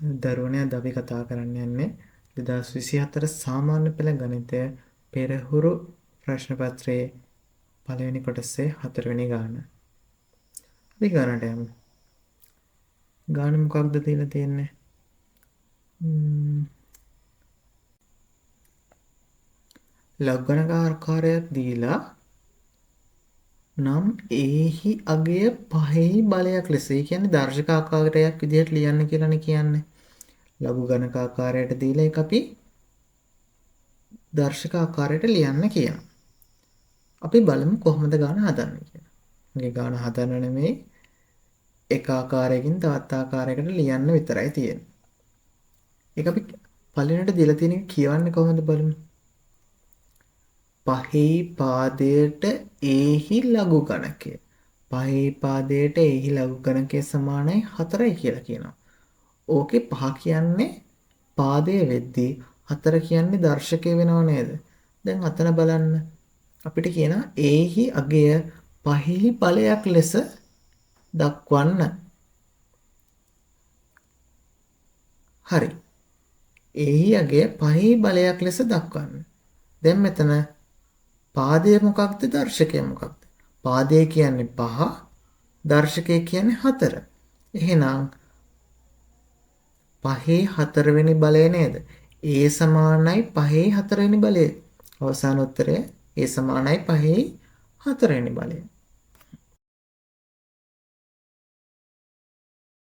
දරුවනේ අද අපි කතා කරන්න යන්නේ 2024 සාමාන්‍ය පෙළ ගණිතය පෙරහුරු ප්‍රශ්න පත්‍රයේ පළවෙනි කොටසේ 4 වෙනි ගාන. අපි ගානට යමු. ගාන මොකක්ද දීලා තියෙන්නේ? ලඝු ගණකාකාරයක් දීලා නම් එහි අගය පහෙහි බලයක් ලෙස. ඒ කියන්නේ දර්ශක ආකාරයක් විදිහට ලියන්න කියලානේ කියන්නේ. ලඝු ගණකාකාරයට දීලා ඒක අපි දර්ශක ආකාරයට ලියන්න කියනවා. අපි බලමු කොහොමද ගාන හදන්නේ කියලා. මේ ගාන හදන්න නෙමෙයි එක ආකාරයකින් තවත් ආකාරයකට ලියන්න විතරයි තියෙන්නේ. ඒක අපි පළවෙනිට දීලා තියෙන එක කියවන්නේ කොහොමද බලමු. පහේ පාදයට ඒහි ලඝු ගණකය. පහේ පාදයට ඒහි ලඝු ගණකය සමානයි 4යි කියලා කියනවා. ඕකේ 5 කියන්නේ පාදය වෙද්දී 4 කියන්නේ දර්ශකය වෙනව නේද? දැන් අතන බලන්න. අපිට කියනවා ඒහි අගය පහෙහි බලයක් ලෙස දක්වන්න. හරි. ඒහි අගය පහෙහි බලයක් ලෙස දක්වන්න. දැන් මෙතන පාදය මොකක්ද දර්ශකය මොකක්ද? පාදය කියන්නේ 5, දර්ශකය කියන්නේ 4. එහෙනම් 5 වෙනි බලය නේද? A සමානයි 5 වෙනි බලය. අවසාන උත්තරය A සමානයි 5 වෙනි බලය.